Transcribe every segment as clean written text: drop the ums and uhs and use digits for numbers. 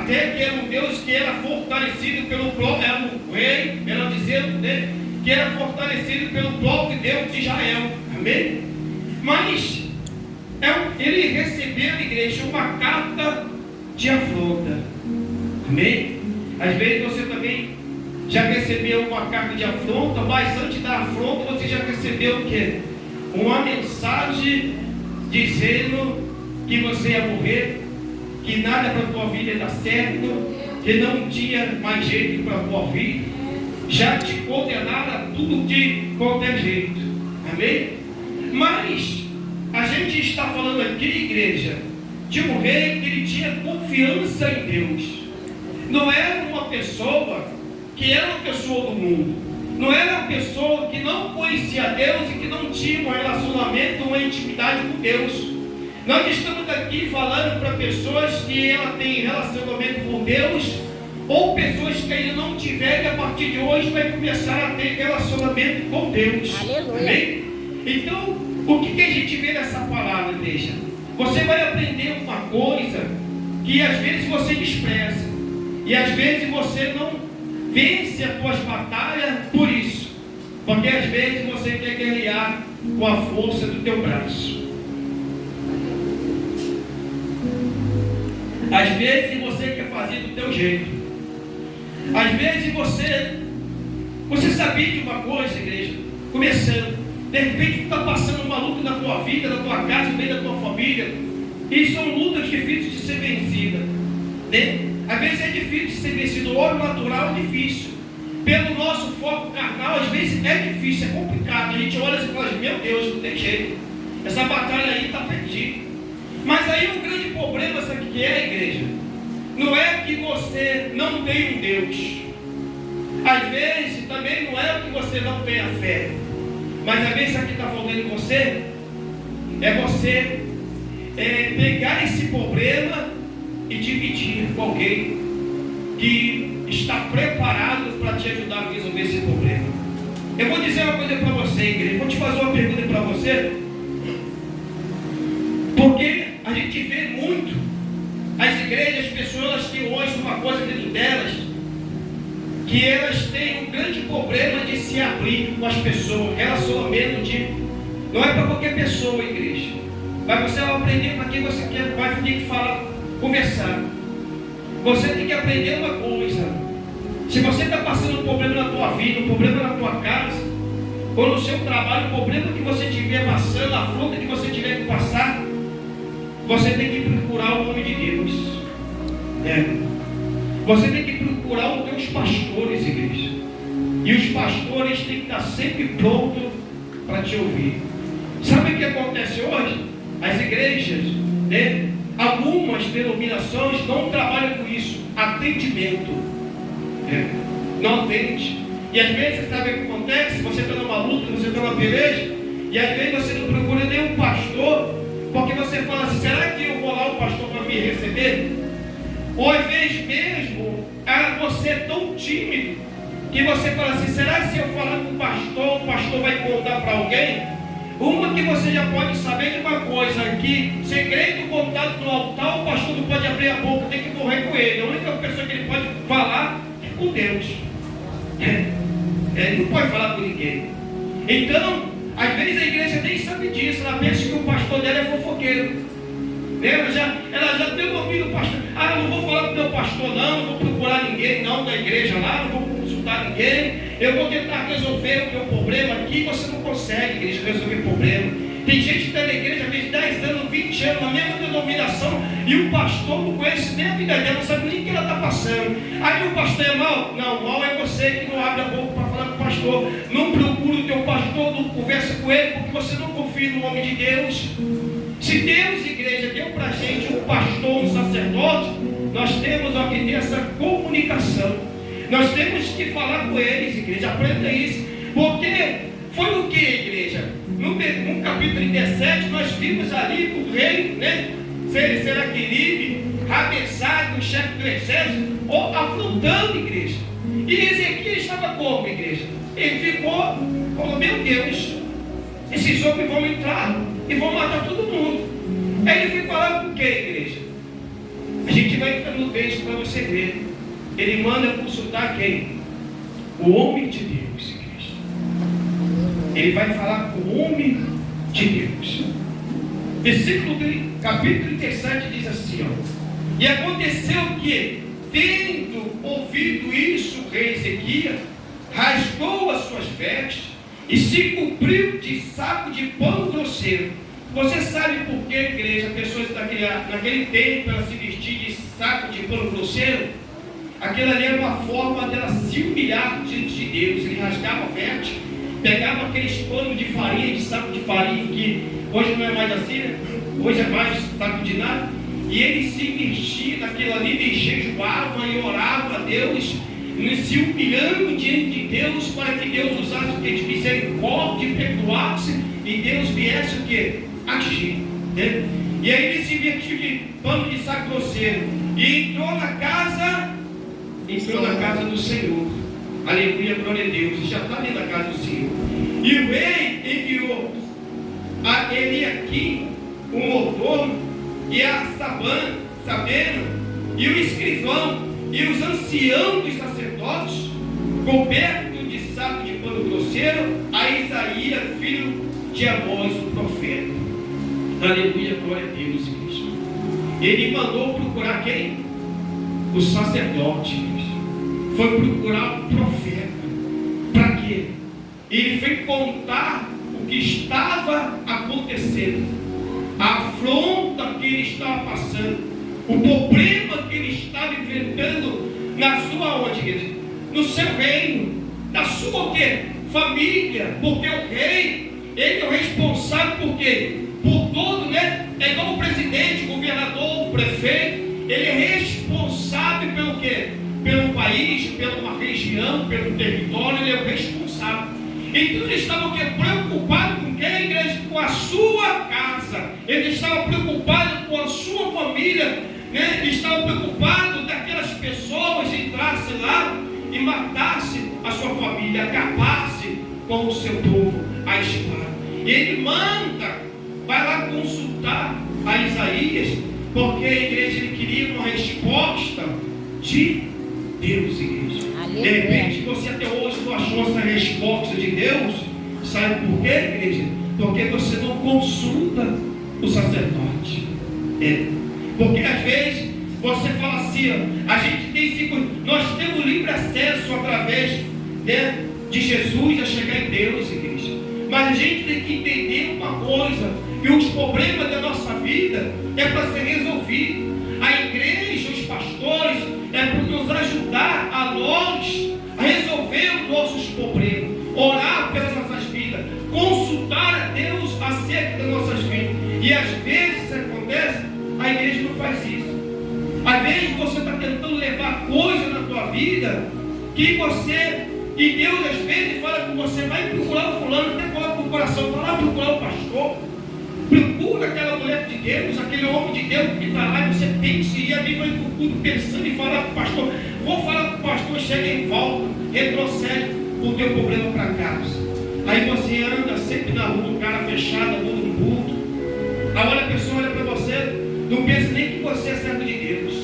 até que era um Deus que era fortalecido pelo próprio, era um rei, melhor dizendo, né, que era fortalecido pelo próprio Deus de Israel, amém? Mas ele recebeu, igreja, uma carta de afronta, amém? Às vezes você também já recebeu uma carta de afronta, mas antes da afronta você já recebeu o quê? Uma mensagem dizendo que você ia morrer, que nada para a tua vida ia dar certo, que não tinha mais jeito para a tua vida, já te condenaram a tudo de qualquer jeito, amém? Mas a gente está falando aqui, igreja, de um rei que ele tinha confiança em Deus. Não era uma pessoa que era uma pessoa do mundo, não era uma pessoa que não conhecia Deus e que não tinha um relacionamento, uma intimidade com Deus. Nós estamos aqui falando para pessoas que ela tem relacionamento com Deus, ou pessoas que ainda não tiverem, a partir de hoje vai começar a ter relacionamento com Deus. Aleluia. Amém? Então, o que a gente vê nessa palavra, igreja? Você vai aprender uma coisa que às vezes você despreza, e às vezes você não vence as tuas batalhas por isso, porque às vezes você quer guerrear com a força do teu braço. Às vezes você quer fazer do teu jeito. Às vezes você sabia de uma coisa, igreja, começando, de repente tu está passando uma luta na tua vida, na tua casa, no meio da tua família, e são lutas difíceis de ser vencidas, né? Às vezes é difícil de ser vencido, o óleo natural é difícil, pelo nosso foco carnal, às vezes é difícil, é complicado, a gente olha assim e fala, meu Deus, não tem jeito, essa batalha aí está perdida. Mas aí o grande problema, sabe o que é, igreja? Não é que você não tem um Deus. Às vezes também não é que você não tenha fé. Mas às vezes o que está faltando em você é você pegar esse problema e dividir com alguém que está preparado para te ajudar a resolver esse problema. Eu vou dizer uma coisa para você, igreja. Vou te fazer uma pergunta para você. Porque a gente vê muito as igrejas, as pessoas que hoje uma coisa dentro delas, que elas têm um grande problema de se abrir com as pessoas, relacionamento não é para qualquer pessoa, igreja, mas você vai aprender para quem você quer, vai ter que falar, conversar. Você tem que aprender uma coisa: se você está passando um problema na tua vida, um problema na tua casa, ou no seu trabalho, o problema que você estiver passando, a afronta que você tiver que passar, você tem que procurar o nome de Deus. Você tem que procurar os teus pastores, igreja. E os pastores têm que estar sempre prontos para te ouvir. Sabe o que acontece hoje? As igrejas, né? Algumas denominações não trabalham com isso. Atendimento. Não atende. E às vezes, sabe o que acontece? Você está numa luta, você está numa peleja, e às vezes você não procura nenhum pastor, porque você fala assim, será que eu vou lá o pastor para me receber? Ou às vezes mesmo, você é tão tímido, que você fala assim, será que se eu falar com o pastor vai contar para alguém? Uma que você já pode saber de uma coisa, que segredo contado no altar, o pastor não pode abrir a boca, tem que morrer com ele. A única pessoa que ele pode falar é com Deus. Ele não pode falar com ninguém. Então, às vezes a igreja nem sabe disso, ela pensa que o pastor dela é fofoqueiro. Ela já tem ouvido o pastor. Eu não vou falar com o meu pastor, não vou procurar ninguém, não, da igreja lá, não vou consultar ninguém. Eu vou tentar resolver o meu problema aqui. Você não consegue, igreja, resolver problema. Tem gente que está na igreja há 10 anos, 20 anos, na mesma denominação, e o pastor não conhece nem a vida dela, não sabe nem o que ela está passando. Aí o pastor é mau? Não, mau é você que não abre a boca para falar com o pastor. Não procura o teu pastor, não conversa com ele, porque você não confia no nome de Deus. Se Deus, igreja, deu para a gente um pastor, um sacerdote, nós temos que ter essa comunicação. Nós temos que falar com eles, igreja, aprenda isso. Porque foi o que, igreja? No capítulo 37, nós vimos ali o rei, né? Seraqueribe, Rabessag, o chefe do exército, afrontando, igreja. E Ezequias estava como, igreja? Ele falou, meu Deus, esses homens vão entrar e vão matar todo mundo. Aí ele foi falar com quem, igreja? A gente vai entrar no texto para você ver. Ele manda consultar quem? O homem de Deus, igreja. Ele vai falar com o homem de Deus. Capítulo 37 diz assim, ó. E aconteceu que, tendo ouvido isso, o rei Ezequias rasgou as suas vestes e se cobriu de saco de pano grosseiro. Você sabe por que, igreja, pessoas naquele tempo elas se vestir de saco de pano grosseiro? Aquilo ali era uma forma dela se humilhar diante de Deus. Ele rasgava a veste, pegava aqueles panos de farinha, de saco de farinha, que hoje não é mais assim, né? Hoje é mais saco de nada. E ele se vestia naquilo ali, e jejuava e orava a Deus, se humilhando diante de Deus, para que Deus usasse o que? De misericórdia e perdoasse, e Deus viesse o que? Agir, né? E aí ele se vestiu de pano de saco grosseiro e entrou na casa do Senhor. Aleluia, glória a Deus. Já está dentro da casa do Senhor. E o rei enviou a Eliaquim, o mordomo, e a Sabena, e o escrivão, e os anciãos dos sacerdotes, cobertos de saco de pano grosseiro, a Isaías, filho de Amós, o profeta. Aleluia, glória a Deus, igreja. Ele mandou procurar quem? O sacerdote, igreja. Foi procurar o profeta. Para quê? Ele foi contar o que estava acontecendo, a afronta que ele estava passando, o problema que ele estava enfrentando na sua onde, igreja? No seu reino, na sua o quê? Família, porque o rei, ele é o responsável por quê? Por todo, né? É igual o presidente, o governador, o prefeito. Ele é responsável pelo quê? Pelo país, pela uma região, pelo território. Ele é o responsável. Então ele estava o quê? Preocupado com quem, igreja? Com a sua casa. Ele estava preocupado com a sua família, né? Ele estava preocupado daquelas pessoas entrassem lá e matassem a sua família, acabassem com o seu povo, a espada. E ele manda, vai lá consultar a Isaías, porque a igreja ele queria uma resposta de Deus, igreja. De repente você até hoje não achou essa resposta de Deus. Sabe por quê, igreja? Porque você não consulta o sacerdote. Porque às vezes você fala assim, ó, a gente tem nós temos livre acesso através, né, de Jesus a chegar em Deus, igreja. Mas a gente tem que entender uma coisa, que os problemas da nossa vida é para ser resolvido. A igreja, os pastores, é para nos ajudar a nós a resolver os nossos problemas, orar pelas nossas vidas, consultar a Deus acerca das nossas vidas. E às vezes isso acontece, a igreja não faz isso. Às vezes você está tentando levar coisa na tua vida que você, e Deus às vezes fala com você, vai procurar o fulano, até coloca no coração, vai lá procurar o pastor, procura aquela mulher de Deus, aquele homem de Deus que está lá, e você pensa, e ali vai pensando e falar com o pastor, vou falar com o pastor, chega em volta, retrocede o teu problema para casa. Aí você anda sempre na rua, um cara fechado, mundo no culto. Agora a pessoa olha para você, não pensa nem que você é servo de Deus.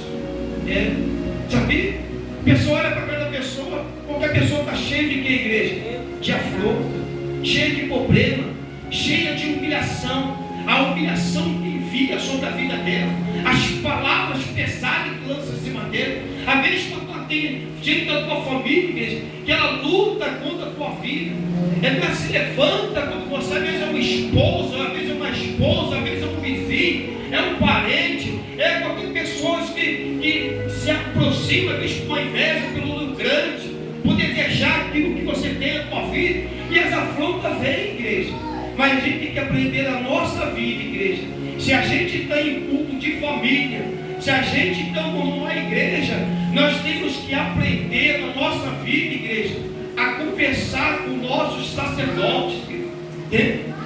Sabia? A pessoa olha para cada pessoa, porque a pessoa está cheia de que, igreja? De afronta, cheia de problema, cheia de humilhação. A humilhação que envia sobre a vida dela, as palavras pesadas que lança em cima dela. Às vezes quando tem gente da tua família, igreja, que ela luta contra a tua vida, ela se levanta quando você, às vezes é um esposo, às vezes é uma esposa, às vezes é um vizinho, é um parente, é qualquer pessoa que se aproxima, às vezes com a inveja, pelo olho grande, por desejar aquilo que você tem na tua vida, e as afrontas vêm, igreja. Mas a gente tem que aprender a nossa vida, igreja. Se a gente está em culto de família, se a gente está numa igreja, nós temos que aprender na nossa vida, igreja, a conversar com nossos sacerdotes.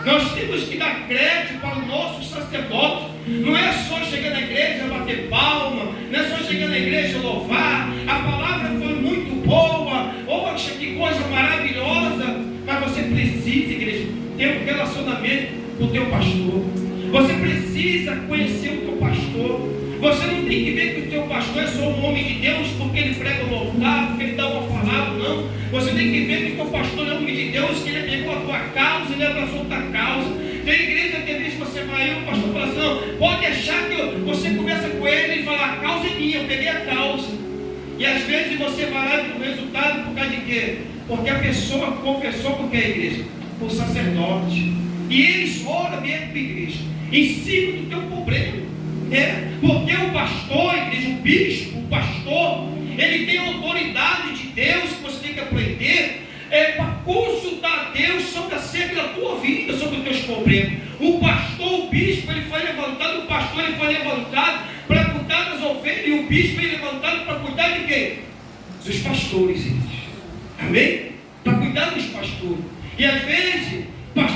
Nós temos que dar crédito para os nossos sacerdotes. Não é só chegar na igreja bater palma, não é só chegar na igreja louvar, a palavra foi muito boa, poxa, que coisa maravilhosa, mas você precisa, igreja, ter um relacionamento com o teu pastor. Você precisa conhecer o teu pastor. Você não tem que ver que o teu pastor é só um homem de Deus porque ele prega no altar, porque ele dá uma palavra, não. Você tem que ver que o teu pastor é um homem de Deus, que ele pegou a tua causa, ele abraçou a tua causa. Tem igreja que às vezes você vai aí, o pastor fala assim, não, pode deixar que você conversa com ele e fala, a causa é minha, eu peguei a causa. E às vezes você vai lá e o resultado por causa de quê? Porque a pessoa confessou porque é a igreja, por sacerdote. E eles oram mesmo para a igreja, em cima do teu problema. Porque o pastor, a igreja, o bispo, o pastor, ele tem a autoridade de Deus que você tem que aprender para consultar a Deus sobre acerca da tua vida, sobre os teus problemas. O pastor, o bispo, ele foi levantado, o pastor ele foi levantado para cuidar das ovelhas, e o bispo foi levantado para cuidar de quem? Dos pastores, gente. Amém? Para cuidar dos pastores. E às vezes,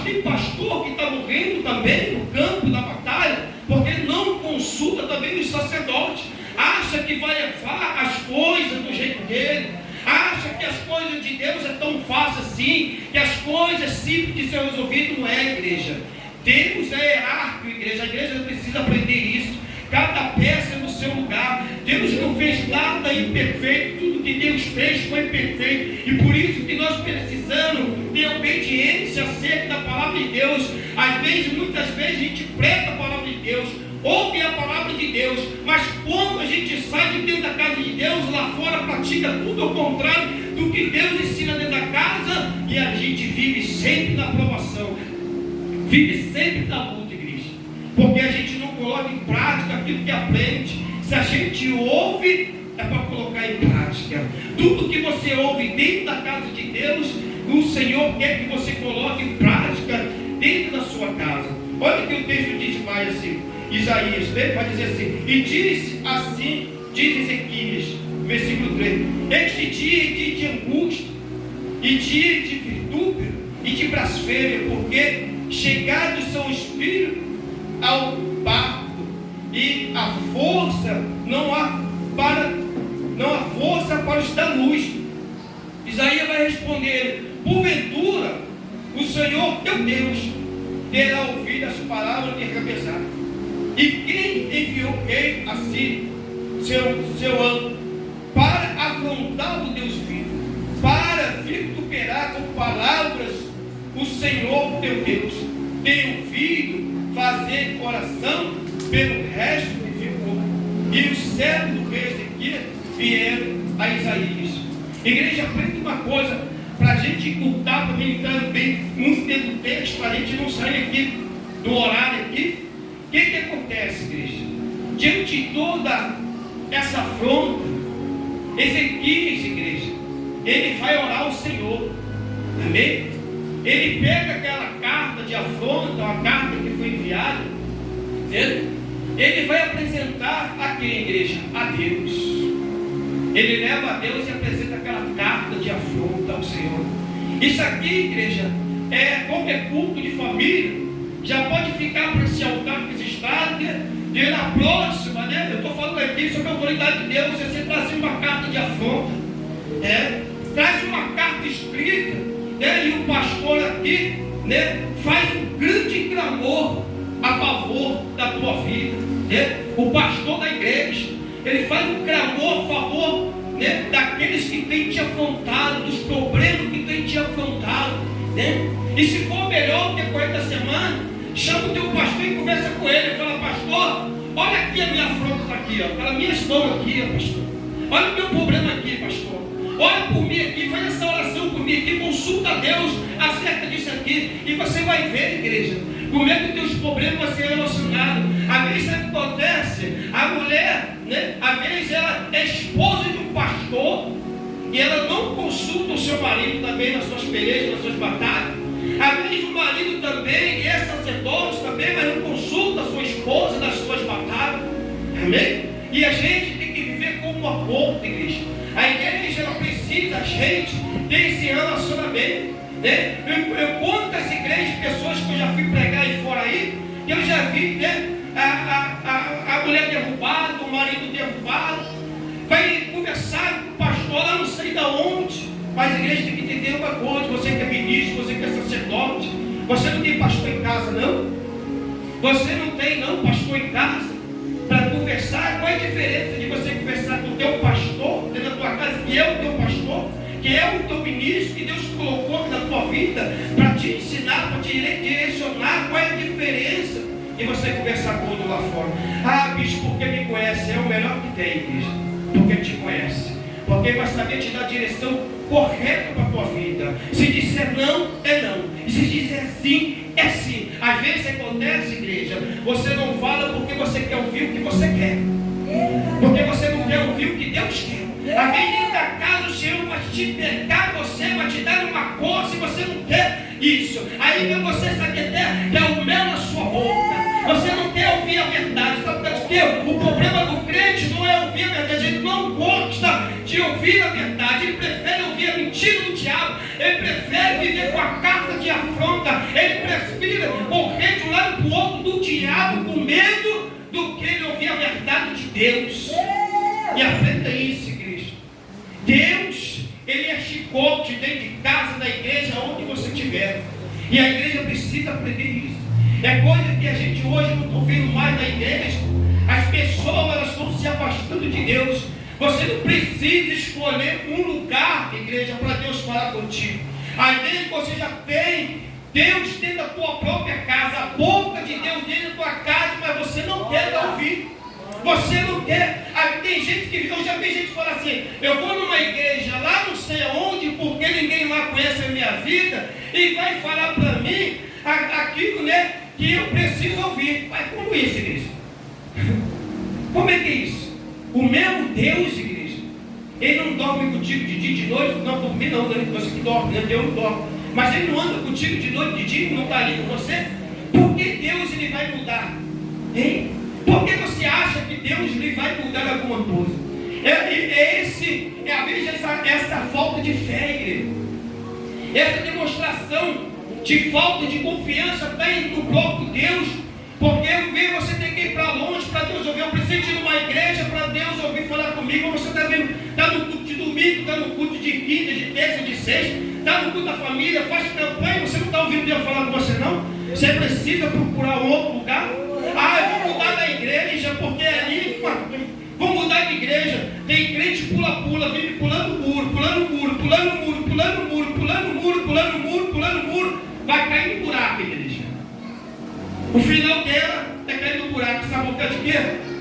tem pastor que está morrendo também no campo da batalha, porque não consulta também os sacerdotes. Acha que vai levar as coisas do jeito dele. Acha que as coisas de Deus é tão fácil assim, que as coisas simples de ser resolvidas. Não é, igreja. Deus é hierárquico, igreja. A igreja precisa aprender isso. Cada peça é no seu lugar. Deus não fez nada imperfeito. Tudo que Deus fez foi perfeito. E por isso que nós precisamos ter obediência acerca da palavra de Deus. Às vezes, muitas vezes, a gente prega a palavra de Deus, ouve a palavra de Deus, mas quando a gente sai de dentro da casa de Deus, lá fora pratica tudo ao contrário do que Deus ensina dentro da casa, e a gente vive sempre na provação, vive sempre na luta, igreja, porque a gente não coloca em prática aquilo que aprende. Se a gente ouve, é para colocar em prática. Tudo que você ouve dentro da casa de Deus, o Senhor quer que você coloque em prática dentro da sua casa. Olha que o texto diz mais assim, Isaías, vai dizer assim, e diz assim, diz Ezequias, versículo 3, este dia é dia de angústia, e dia de vitúpero, e de blasfêmia, porque chegados são os filhos ao parto, e a força não há força para os da luz. Isaías vai responder, porventura, o Senhor teu Deus terá ouvido as palavras de Rabezar. E quem enviou quem assim seu anjo para afrontar o Deus vivo, para vituperar com palavras o Senhor teu Deus? Tem ouvido fazer oração pelo resto que ficou. E os servos do rei Ezequias vieram a Isaías. Igreja, aprende uma coisa, para a gente ocultar, para mim entrar bem muito dentro do texto, para a gente não sair aqui do horário aqui. O que acontece, igreja? Diante de toda essa afronta, Ezequias, igreja, ele vai orar ao Senhor. Amém? Ele pega aquela carta de afronta, uma carta que foi enviada, ele vai apresentar a quem, igreja? A Deus. Ele leva a Deus e apresenta aquela carta de afronta ao Senhor. Isso aqui, igreja, qualquer culto de família já pode ficar para esse altar registrado, e na próxima, eu estou falando aqui sobre a autoridade de Deus. Você traz uma carta de afronta, traz uma carta escrita, e o pastor aqui faz um grande clamor a favor da tua vida. O pastor da igreja, ele faz um clamor a favor daqueles que têm te afrontado, dos problemas que têm te afrontado. E se for melhor do que 40 semanas, chama o teu pastor e conversa com ele. Fala, pastor, olha aqui a minha afronta, está aqui, pelas minhas mãos aqui, pastor. Olha o meu problema aqui, pastor. Olha por mim aqui, faz essa oração por mim aqui, consulta a Deus acerca disso aqui, e você vai ver, igreja, como é que os teus problemas vão ser relacionados. Às vezes sabe o que acontece? A mulher, às vezes ela é esposa de um pastor, e ela não consulta o seu marido também nas suas pelejas, nas suas batalhas. Às vezes o marido também é sacerdote também, mas não consulta a sua esposa nas suas batalhas. Amém? E a gente tem que viver como a ponta, igreja. A igreja, ela precisa, a gente, ter esse relacionamento. Eu conto essa igreja de pessoas que eu já fui pregar aí fora aí, e eu já vi a mulher derrubada, o marido derrubado, vai conversar com o pastor lá não sei de onde. Mas a igreja tem que entender uma coisa: você que é ministro, você que é sacerdote, você não tem pastor em casa, não? Você não tem não pastor em casa para conversar? Qual é a diferença de você conversar com o teu pastor dentro da tua casa, que é o teu pastor, que é o teu ministro, que Deus colocou na tua vida para te ensinar, para te direcionar? Qual é a diferença de você conversar com outro lá fora? Ah, bicho, porque me conhece, é o melhor que tem, igreja. Porque te conhece, porque vai saber te dar a direção correta para a tua vida. Se disser não, é não, e se disser sim, é sim. Às vezes acontece, igreja, você não fala porque você quer ouvir o que você quer, porque você não quer ouvir o que Deus quer. Alguém dentro da casa, o Senhor vai te pegar, você vai te dar uma coisa e você não quer isso. Aí vem você, sabe até que é o mel na sua boca. Você não quer ouvir a verdade. Sabe por quê? O problema do crente não é ouvir a verdade. Ele não gosta de ouvir a verdade. Ele prefere ouvir a mentira do diabo. Ele prefere viver com a carta de afronta. Ele prefere correr de um lado para o outro do diabo com medo do que ele ouvir a verdade de Deus. E aprenda isso, igreja. Deus, Ele é chicote dentro de casa, da igreja, onde você estiver. E a igreja precisa aprender isso. É coisa que a gente hoje não está ouvindo mais na igreja. As pessoas, elas estão se afastando de Deus. Você não precisa escolher um lugar, igreja, para Deus falar contigo. A igreja que você já tem Deus dentro da tua própria casa, a boca de Deus dentro da tua casa, mas você não quer ouvir. Você não quer. Aí tem gente que, eu já vi gente falar assim: eu vou numa igreja lá não sei aonde, porque ninguém lá conhece a minha vida, e vai falar para mim aquilo, né, que eu preciso ouvir. Mas como isso, igreja? Como é que é isso? O mesmo Deus, igreja, Ele não dorme contigo de dia e de noite. Não, dormir não, você que dorme, né? Deus não dorme. Mas Ele não anda contigo de noite e de dia, não está ali com você. Por que Deus Ele vai mudar? Hein? Por que você acha que Deus Ele vai mudar alguma coisa? Às vezes essa falta de fé, igreja, essa demonstração de falta de confiança tem no próprio Deus. Porque você tem que ir para longe para Deus ouvir. Eu preciso ir numa igreja para Deus ouvir falar comigo. Você está no culto de domingo, está no culto de quinta, de terça, de sexta, está no culto da família, faz campanha, você não está ouvindo Deus falar com você não? Você precisa procurar um outro lugar. Ah, eu vou mudar da igreja, porque ali, vou mudar de igreja. Tem crente pula-pula, vive pulando muro, pulando muro, pulando muro, pulando muro, pulando muro, pulando muro, pulando muro. Vai cair no buraco, igreja. O final dela é cair no buraco. Sabe por causa de quê?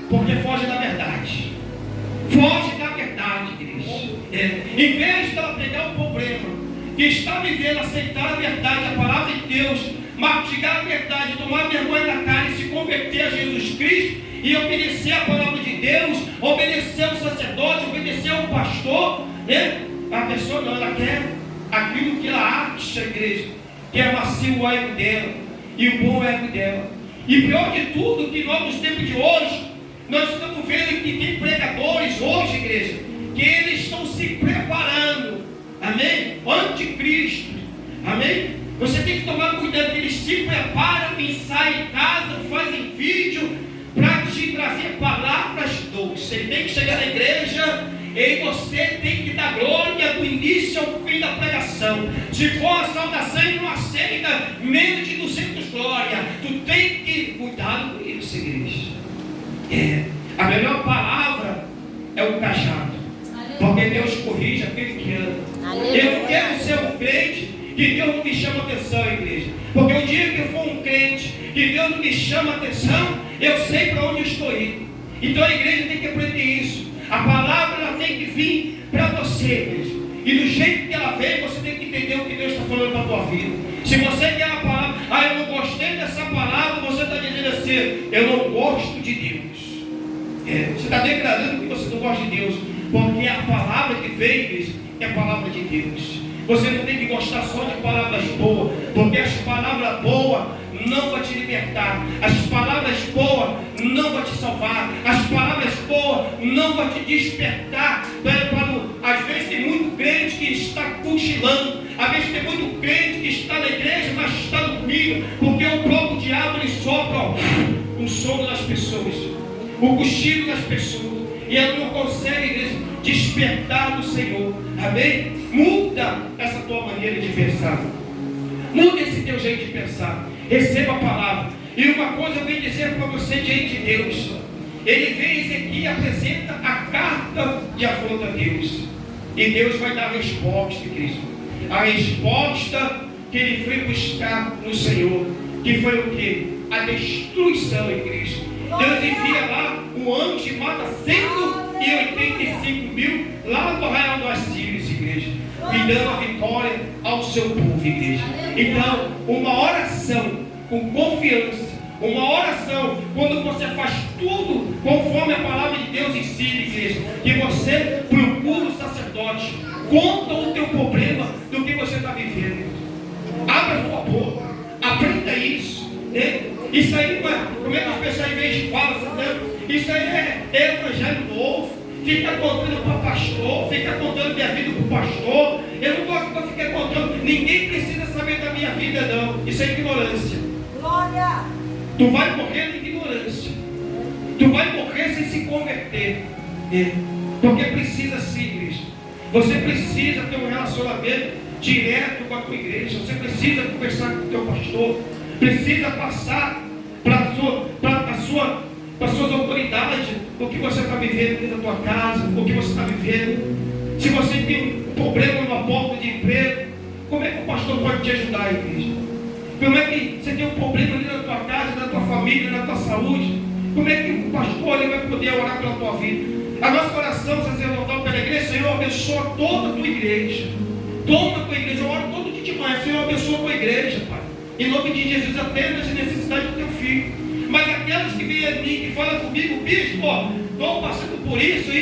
Porque foge da verdade. Foge da verdade, igreja. Em vez de ela pegar o problema que está vivendo, aceitar a verdade, a palavra de Deus, mastigar a verdade, tomar vergonha na cara e se converter a Jesus Cristo e obedecer a palavra de Deus, obedecer ao sacerdote, obedecer ao pastor, né? A pessoa não, ela quer aquilo que ela acha, igreja, que é macio o ego dela e o bom ego dela. E pior de tudo, que nós nos tempos de hoje, nós estamos vendo que tem pregadores hoje, igreja, que eles estão se preparando, amém? Anticristo, amém? Você tem que tomar cuidado, que eles se preparam e saem em casa, fazem vídeo para te trazer palavras doces. Ele tem que chegar na igreja e você tem que dar glória do início ao fim da pregação. Se for a saudação, ele não aceita menos de 200 glórias. Tu tem que cuidar com isso, igreja. A melhor palavra é o cajado, porque Deus corrige aquele que ama. Eu não quero ser um crente que Deus não me chama atenção, igreja. Porque o dia que eu for um crente que Deus não me chama atenção, eu sei para onde eu estou indo. Então a igreja tem que aprender isso. A palavra ela tem que vir para você, igreja. E do jeito que ela vem, você tem que entender o que Deus está falando para a tua vida. Se você quer a palavra, eu não gostei dessa palavra, você está dizendo assim: eu não gosto de Deus. Você está declarando que você não gosta de Deus, porque a palavra que vem, igreja, é a palavra de Deus. Você não tem que gostar só de palavras boas, porque as palavras boas não vão te libertar, as palavras boas não vão te salvar, as palavras boas não vão te despertar. Às vezes tem muito crente que está cochilando, às vezes tem muito crente que está na igreja, mas está dormindo, porque o próprio diabo ele sopra o sono das pessoas, o cochilo das pessoas, e ela não consegue, igreja, despertar do Senhor. Amém? Muda essa tua maneira de pensar. Muda esse teu jeito de pensar. Receba a palavra. E uma coisa eu venho dizer para você diante de Deus. Ele vem aqui e apresenta a carta de afronta a Deus. E Deus vai dar a resposta, Cristo. A resposta que ele foi buscar no Senhor. Que foi o quê? A destruição em Cristo. Deus envia lá um anjo e mata 185 mil lá do arraial do Assírios, igreja. E dando a vitória ao seu povo, igreja. Então, uma oração com confiança. Uma oração, quando você faz tudo conforme a palavra de Deus ensina, igreja, que você procura o sacerdote, conta o teu problema do que você está vivendo. Abra a sua boca, aprenda isso, né? Isso aí, como é que as pessoas às vezes falam, né? Isso aí é evangelho novo. Fica contando para o pastor, fica contando minha vida para o pastor. Eu não gosto para ficar contando, ninguém precisa saber da minha vida, não. Isso é ignorância. Glória! Tu vai morrer na ignorância. Tu vai morrer sem se converter. Porque precisa sim, igreja. Você precisa ter um relacionamento direto com a tua igreja. Você precisa conversar com o teu pastor. Precisa passar para as suas autoridades o que você está vivendo dentro da tua casa, o que você está vivendo. Se você tem um problema numa porta de emprego, como é que o pastor pode te ajudar, igreja? Como é que você tem um problema ali na tua casa, na tua família, na tua saúde? Como é que o pastor ele vai poder orar pela tua vida? A nossa oração sacerdotal pela igreja, Senhor, abençoa toda a tua igreja. Toma a tua igreja, eu oro todo dia de manhã, Senhor, abençoa a tua igreja, Pai. Em nome de Jesus, atenda as necessidades do teu filho. Mas aquelas que vêm a mim, que falam comigo, bispo, estou passando por isso,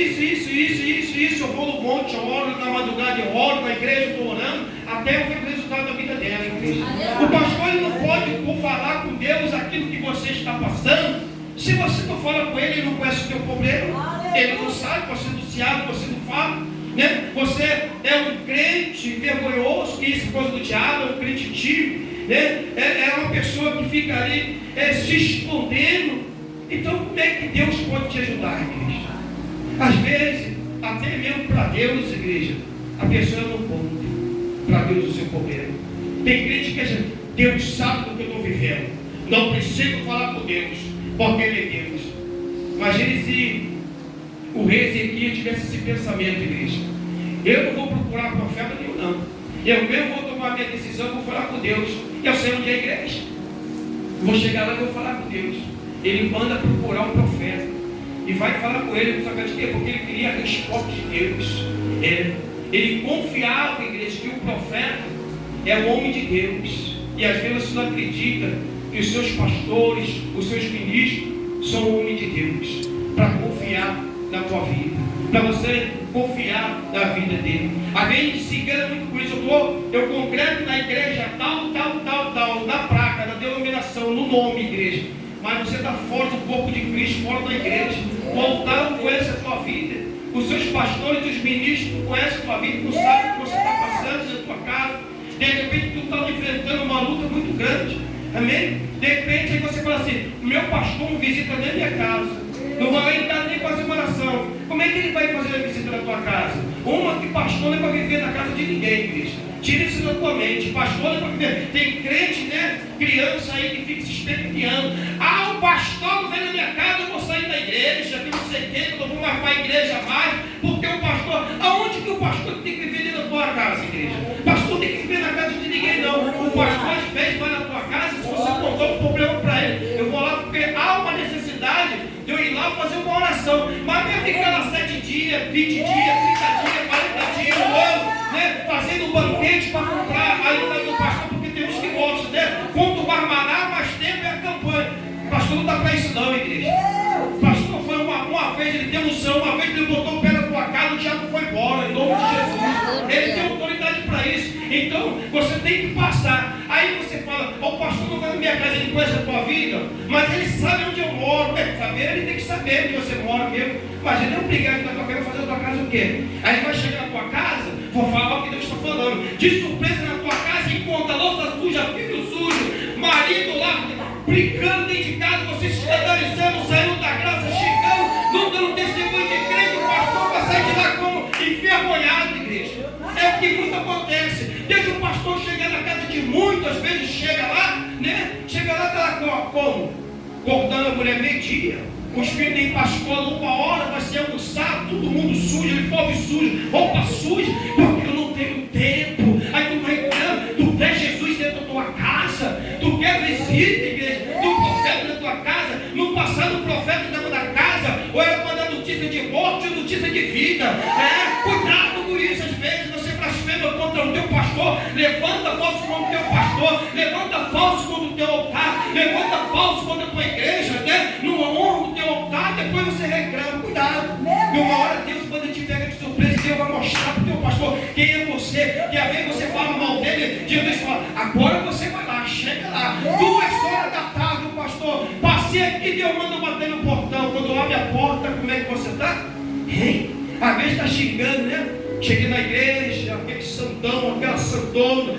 eu vou no monte, eu oro na madrugada, eu oro na igreja, estou orando, até eu ver o resultado da vida dela, igreja. O pastor ele não pode falar com Deus aquilo que você está passando. Se você não fala com ele, ele não conhece o teu problema. Ele não sabe, você não se abre, você não fala, né? Você é um crente vergonhoso, que isso é coisa do diabo, é um crente tímido, né? É uma pessoa que fica ali se escondendo. Então como é que Deus pode te ajudar, igreja? Às vezes, até mesmo para Deus, igreja, a pessoa não conta para Deus o seu problema. Tem crente que diz, Deus sabe do que eu estou vivendo, não preciso falar com Deus, porque Ele é Deus. Imagine se o rei Ezequias tivesse esse pensamento, igreja. Eu não vou procurar profeta nenhum, não. Eu mesmo vou tomar minha decisão, vou falar com Deus. Eu sei onde é a igreja. Vou chegar lá e vou falar com Deus. Ele manda procurar um profeta e vai falar com ele, sabe de quê? Porque ele queria a resposta de Deus. Ele confiava, igreja, que o profeta é o homem de Deus. E às vezes você não acredita que os seus pastores, os seus ministros são o homem de Deus, para confiar na tua vida, para você confiar na vida dele. Às vezes se engana muito com isso. Eu congresso na igreja tal, na placa, na denominação, no nome, igreja. Mas você está fora do corpo de Cristo, fora da igreja. O altar não conhece a tua vida. Os seus pastores, os ministros não conhecem a tua vida, não sabem o que você está passando na tua casa. De repente tu está enfrentando uma luta muito grande. Amém? De repente aí você fala assim, meu pastor não visita nem a minha casa. Não vai entrar nem fazer uma oração. Como é que ele vai fazer a visita na tua casa? Uma que pastor não é para viver na casa de ninguém, Cristo. Tira isso da tua mente. Pastor não é para viver. Tem crente, né? Criança aí que fica se especulando. O pastor não vem na minha casa, eu vou sair da igreja, que não sei o que, eu não vou mais para a igreja mais, porque o pastor. Aonde que o pastor tem que viver dentro da tua casa, igreja? O pastor tem que viver na casa de ninguém, não. O pastor às vezes vai na tua casa, se você contou um problema para ele. Eu vou lá porque há uma necessidade de eu ir lá fazer uma oração. Mas vai ficar lá 7 dias, 20 dias, 30 dias, 40 dias, um ano, né? Fazendo um banquete para comprar a ajuda do pastor, porque tem uns que gostam, né? Quanto mais maná, mais tempo é a campanha. O pastor não está para isso não, igreja. O pastor foi uma vez, ele tem unção, uma vez ele botou o pé na tua casa, o diabo foi embora, em nome de Jesus. Ele tem autoridade para isso. Então, você tem que passar. Aí você fala, o pastor não vai na minha casa, ele conhece a tua vida, mas ele sabe onde eu moro. Ele tem que saber onde você mora mesmo. Mas ele é obrigado na tua casa a fazer na tua casa o quê? Aí ele vai chegar na tua casa, vou falar o que Deus está falando. De surpresa na tua casa, encontra louça suja, filho sujo, marido lá, brincando dentro de casa, você se escandalizando, saindo da graça, chegando, não dando testemunho de crente, o pastor vai sair de lá como envergonhado, igreja. É o que muito acontece. Deixa o pastor chegar na casa de muitas vezes, chega lá, né? Chega lá ela está como? Cortando a mulher meio-dia, cuspindo em pascola 1 hora, vai ser almoçar, todo mundo sujo, uniforme sujo, roupa suja, porque eu não tenho tempo. Aí tu vai entrando, tu quer Jesus dentro da tua casa, tu quer visita, igreja, do profeta da tua casa, no passado o profeta estava na casa, ou era para dar notícia de morte ou notícia de vida. Cuidado com isso, às vezes você blasfema contra o teu pastor, levanta falso contra o teu pastor, levanta falso contra o teu altar, levanta falso contra a tua igreja, né? Numa honra do teu altar, depois você reclama. Cuidado, e uma hora Deus, quando te pega de surpresa, Deus vai mostrar para o teu pastor quem é você, que às vezes você fala mal dele, Deus fala, agora você vai lá, chega lá, 2 horas da tarde, o pastor, passei aqui, Deus manda bater no portão, quando abre a porta, como é que você está? Às vezes está xingando, né? Cheguei na igreja, aquele santão, aquela santona,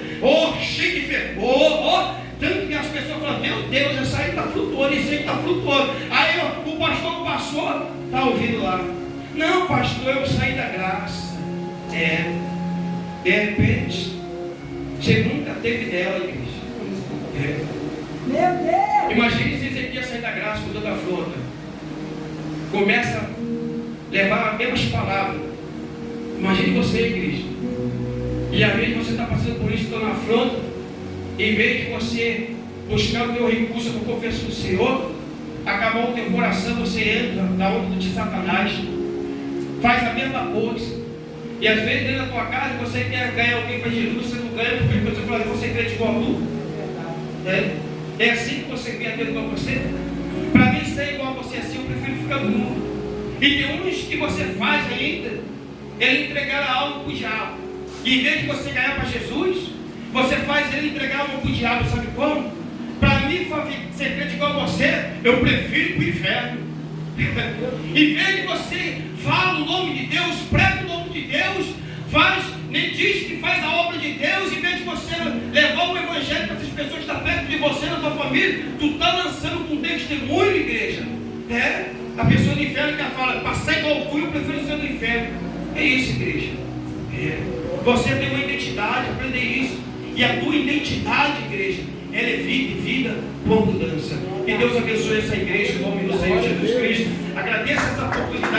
cheio de fervor, tanto que as pessoas falam, meu Deus, essa aí está flutuando, isso aí está flutuando. Aí o pastor passou, está ouvindo lá, não pastor, eu saí da graça. De repente, você nunca teve dela, igreja. Meu Deus! Imagine se Ezequias sair da graça com toda a afronta, começa a levar as mesmas palavras. Imagine você, igreja, e às vezes você está passando por isso, está na afronta, em vez de você buscar o teu recurso para confessar o Senhor, acabar o teu coração, você entra na onda de Satanás, faz a mesma coisa. E às vezes dentro da tua casa você quer ganhar alguém para Jesus, você não ganha, porque você fala, você crê igual a tu. É assim que você quer ter igual a você? Para mim ser igual a você assim, eu prefiro ficar no mundo. E tem uns que você faz ainda, ele entregar a alma para o diabo. E em vez de você ganhar para Jesus, você faz ele entregar a alma para o diabo, sabe como? Para mim ser crente igual a você, eu prefiro ir para o inferno. Em vez de você falar o nome de Deus, prega o nome de Deus, nem diz que faz a obra de Deus, em vez de você levar o evangelho para essas pessoas que estão perto de você, na tua família, tu está lançando com testemunho, igreja. A pessoa do inferno que fala, passar igual eu fui, eu prefiro ser do inferno. É isso, igreja. Você tem uma identidade, aprender isso. E a tua identidade, igreja, ela é vida e vida com abundância. Que Deus abençoe essa igreja em nome do Senhor Jesus Cristo. Agradeço essa oportunidade.